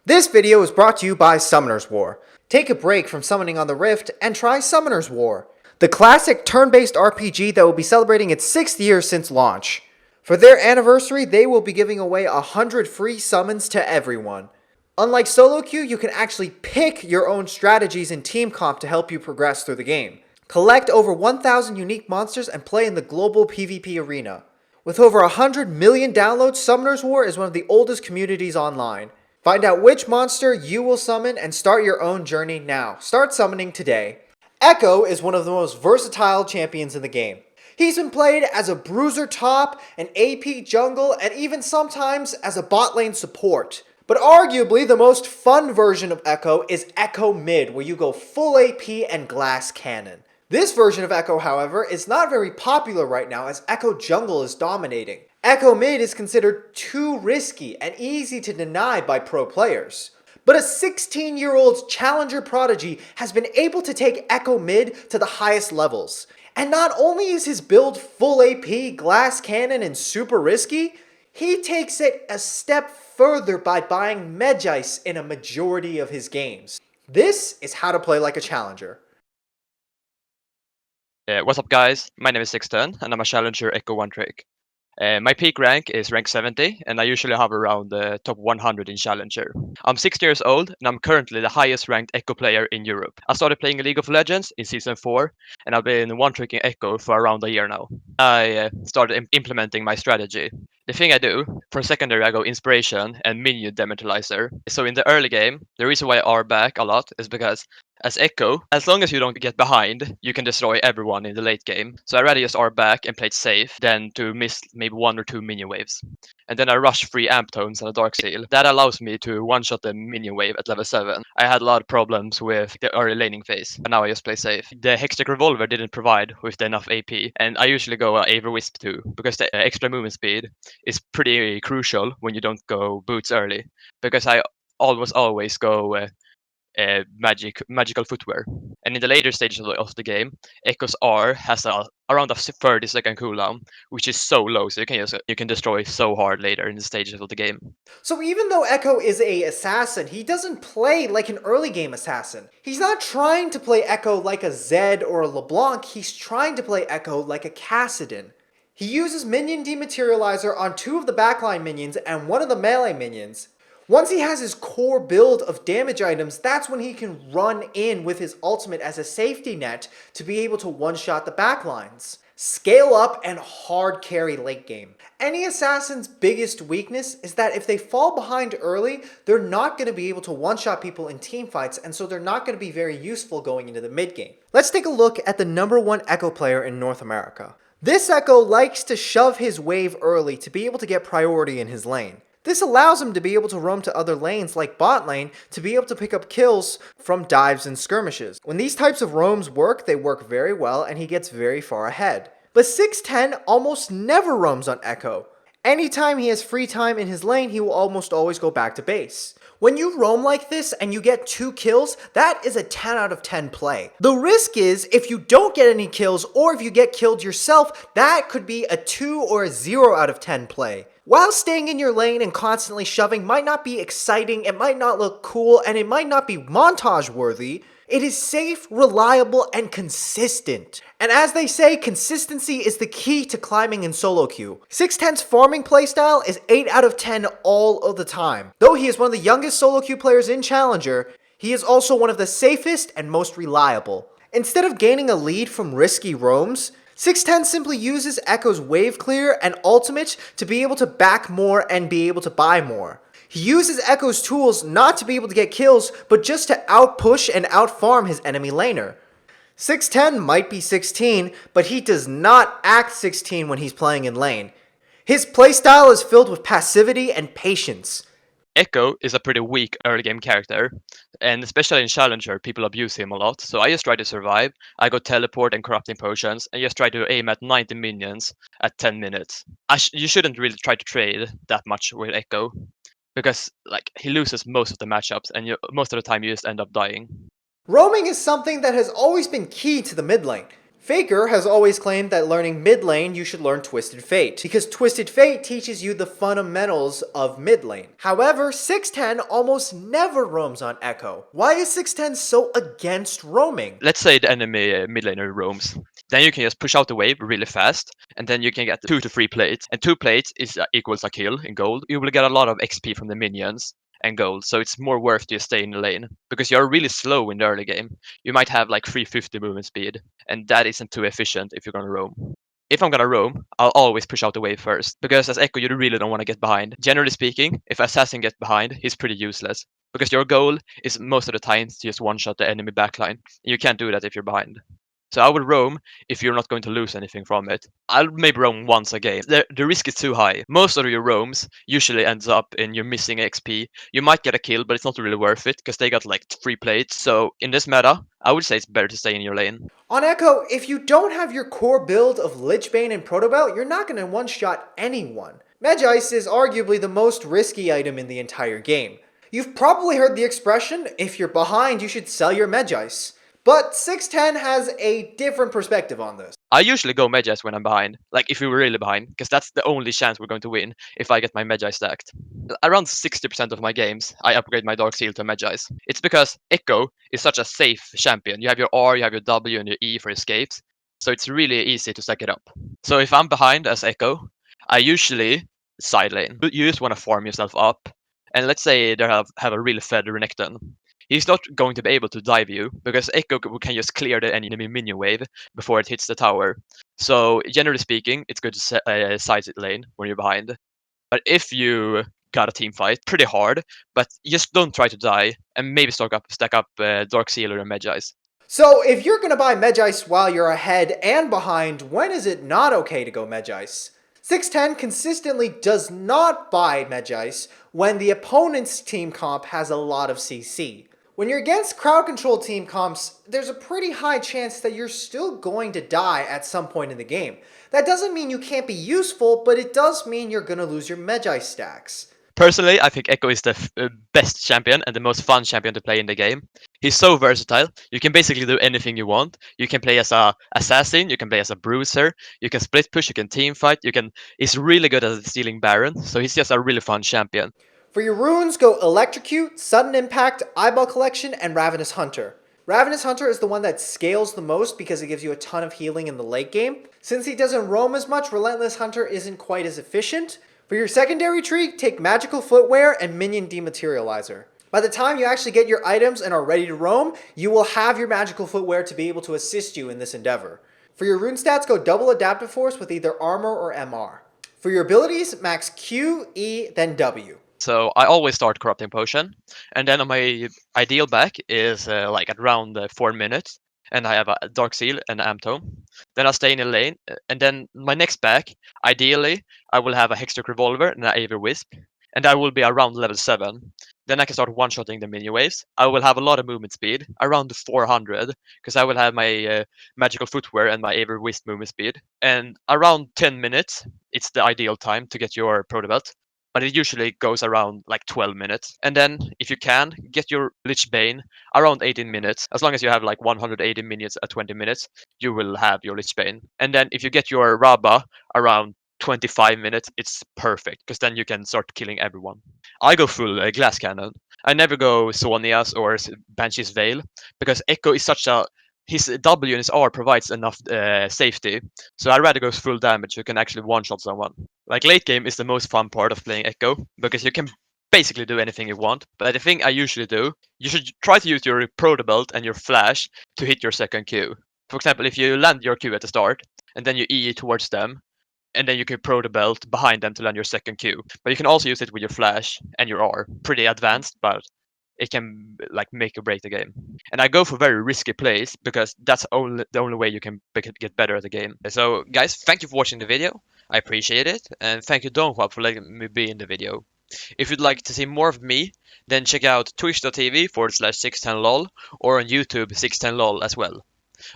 This video is brought to you by Summoner's War. Take a break from summoning on the Rift and try Summoner's War, the classic turn-based RPG that will be celebrating its 6th year since launch. For their anniversary, they will be giving away 100 free summons to everyone. Unlike solo queue, you can actually pick your own strategies in team comp to help you progress through the game. Collect over 1,000 unique monsters and play in the global PvP arena. With over 100 million downloads, Summoner's War is one of the oldest communities online. Find out which monster you will summon and start your own journey now. Start summoning today. Ekko is one of the most versatile champions in the game. He's been played as a bruiser top, an AP jungle, and even sometimes as a bot lane support. But arguably the most fun version of Ekko is Ekko mid, where you go full AP and glass cannon. This version of Ekko, however, is not very popular right now as Ekko jungle is dominating. Ekko mid is considered too risky and easy to deny by pro players. But a 16-year-old challenger prodigy has been able to take Ekko mid to the highest levels. And not only is his build full AP, glass cannon, and super risky, he takes it a step further by buying Medjais in a majority of his games. This is how to play like a challenger. What's up guys, my name is Sixten and I'm a challenger Ekko 1 trick. My peak rank is rank 70 and I usually have around the top 100 in challenger. I'm 60 years old and I'm currently the highest ranked Ekko player in Europe. I started playing League of Legends in season 4 and I've been one tricking Ekko for around a year now. I started implementing my strategy. The thing I do, for secondary I go Inspiration and Minion Demetalizer. So in the early game, the reason why I R back a lot is because as Ekko, as long as you don't get behind, you can destroy everyone in the late game. So I rather just R back and play it safe than to miss maybe 1 or 2 minion waves. And then I rush 3 amp tones and a dark seal. That allows me to one-shot the minion wave at level 7. I had a lot of problems with the early laning phase, but now I just play safe. The Hextech Revolver didn't provide with enough AP, and I usually go Aver Wisp too, because the extra movement speed is pretty crucial when you don't go boots early. Because I always go magical footwear. And in the later stages of the game, Ekko's R has around a 30-second cooldown, which is so low, so you can destroy so hard later in the stages of the game. So even though Ekko is an assassin, he doesn't play like an early game assassin. He's not trying to play Ekko like a Zed or a LeBlanc, he's trying to play Ekko like a Kassadin. He uses Minion Dematerializer on 2 of the backline minions and 1 of the melee minions. Once he has his core build of damage items, that's when he can run in with his ultimate as a safety net to be able to one-shot the backlines. Scale up and hard carry late game. Any assassin's biggest weakness is that if they fall behind early, they're not going to be able to one-shot people in teamfights, and so they're not going to be very useful going into the mid game. Let's take a look at the #1 Ekko player in North America. This Ekko likes to shove his wave early to be able to get priority in his lane. This allows him to be able to roam to other lanes like bot lane to be able to pick up kills from dives and skirmishes. When these types of roams work, they work very well and he gets very far ahead. But Sixten almost never roams on Ekko. Anytime he has free time in his lane, he will almost always go back to base. When you roam like this and you get 2 kills, that is a 10 out of 10 play. The risk is, if you don't get any kills or if you get killed yourself, that could be a 2 or a 0 out of 10 play. While staying in your lane and constantly shoving might not be exciting, it might not look cool, and it might not be montage worthy, it is safe, reliable, and consistent. And as they say, consistency is the key to climbing in solo queue. Sixten's farming playstyle is 8 out of 10 all of the time. Though he is one of the youngest solo queue players in Challenger, he is also one of the safest and most reliable. Instead of gaining a lead from risky roams, Sixten simply uses Ekko's wave clear and ultimate to be able to back more and be able to buy more. He uses Ekko's tools not to be able to get kills, but just to outpush and outfarm his enemy laner. Sixten might be 16, but he does not act 16 when he's playing in lane. His playstyle is filled with passivity and patience. Ekko is a pretty weak early game character, and especially in Challenger, people abuse him a lot, so I just try to survive. I go teleport and corrupting potions, and just try to aim at 90 minions at 10 minutes. You shouldn't really try to trade that much with Ekko, because he loses most of the matchups, and most of the time you just end up dying. Roaming is something that has always been key to the mid lane. Faker has always claimed that learning mid lane, you should learn Twisted Fate, because Twisted Fate teaches you the fundamentals of mid lane. However, Sixten almost never roams on Ekko. Why is Sixten so against roaming? Let's say the enemy mid laner roams. Then you can just push out the wave really fast, and then you can get 2 to 3 plates. And 2 plates is equals a kill in gold. You will get a lot of XP from the minions and gold, so it's more worth to stay in the lane because you're really slow in the early game. You might have like 350 movement speed, and that isn't too efficient if you're gonna roam. If I'm gonna roam, I'll always push out the wave first, because as Ekko you really don't want to get behind. Generally speaking, if Assassin gets behind, he's pretty useless, because your goal is most of the time to just one-shot the enemy backline. You can't do that if you're behind. So I would roam if you're not going to lose anything from it. I'll maybe roam once a game. The risk is too high. Most of your roams usually ends up in you're missing XP. You might get a kill, but it's not really worth it because they got like 3 plates. So in this meta, I would say it's better to stay in your lane. On Ekko, if you don't have your core build of Lichbane and Protobelt, you're not going to one-shot anyone. Megice is arguably the most risky item in the entire game. You've probably heard the expression, if you're behind, you should sell your Megice. But 610 has a different perspective on this. I usually go Megice when I'm behind, like if we were really behind, because that's the only chance we're going to win if I get my Megice stacked. Around 60% of my games, I upgrade my Dark Seal to Megice. It's because Ekko is such a safe champion. You have your R, you have your W, and your E for escapes, so it's really easy to stack it up. So if I'm behind as Ekko, I usually side lane. You just want to farm yourself up, and let's say they have a really fed Renekton. He's not going to be able to dive you because Ekko can just clear the enemy minion wave before it hits the tower. So generally speaking, it's good to side lane when you're behind. But if you got a team fight, pretty hard, but just don't try to die and maybe stack up Dark Sealer and Megice. So if you're going to buy Megice while you're ahead and behind, when is it not okay to go Megice? 610 consistently does not buy Megice when the opponent's team comp has a lot of CC. When you're against crowd control team comps, there's a pretty high chance that you're still going to die at some point in the game. That doesn't mean you can't be useful, but it does mean you're going to lose your Megice stacks. Personally, I think Ekko is the best champion and the most fun champion to play in the game. He's so versatile. You can basically do anything you want. You can play as a assassin, you can play as a bruiser, you can split push, you can team fight, he's really good at stealing Baron, so he's just a really fun champion. For your runes, go Electrocute, Sudden Impact, Eyeball Collection, and Ravenous Hunter. Ravenous Hunter is the one that scales the most because it gives you a ton of healing in the late game. Since he doesn't roam as much, Relentless Hunter isn't quite as efficient. For your secondary tree, take Magical Footwear and Minion Dematerializer. By the time you actually get your items and are ready to roam, you will have your Magical Footwear to be able to assist you in this endeavor. For your rune stats, go double Adaptive Force with either Armor or MR. For your abilities, max Q, E, then W. So I always start Corrupting Potion, and then on my ideal back is like at around 4 minutes, and I have a Dark Seal and Amp Tome. Then I'll stay in a lane, and then my next back, ideally, I will have a Hextech Revolver and an Aver Wisp, and I will be around level 7. Then I can start one-shotting the minion waves. I will have a lot of movement speed, around 400, because I will have my Magical Footwear and my Aver Wisp movement speed. And around 10 minutes, it's the ideal time to get your Protobelt. But it usually goes around like 12 minutes. And then, if you can, get your Lich Bane around 18 minutes. As long as you have like 180 minutes at 20 minutes, you will have your Lich Bane. And then if you get your Rabba around 25 minutes, it's perfect, because then you can start killing everyone. I go full Glass Cannon. I never go Sonia's or Banshee's Veil, because Ekko is such a... His W and his R provides enough safety, so I'd rather go full damage. You can actually one-shot someone. Like late game is the most fun part of playing Ekko, because you can basically do anything you want. But the thing I usually do, you should try to use your Protobelt and your Flash to hit your second Q. For example, if you land your Q at the start, and then you E towards them, and then you can Protobelt behind them to land your second Q. But you can also use it with your Flash and your R. Pretty advanced, but it can like make or break the game. And I go for very risky plays because that's the only way you can get better at the game. So guys, thank you for watching the video. I appreciate it, and thank you DongHuaP for letting me be in the video. If you'd like to see more of me, then check out twitch.tv/Sixten_lol or on YouTube Sixten_lol as well.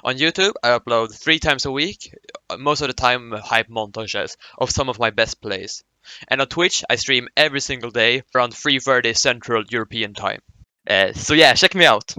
On YouTube, I upload 3 times a week, most of the time hype montages of some of my best plays. And on Twitch, I stream every single day around 3:30 Central European time. So yeah, check me out.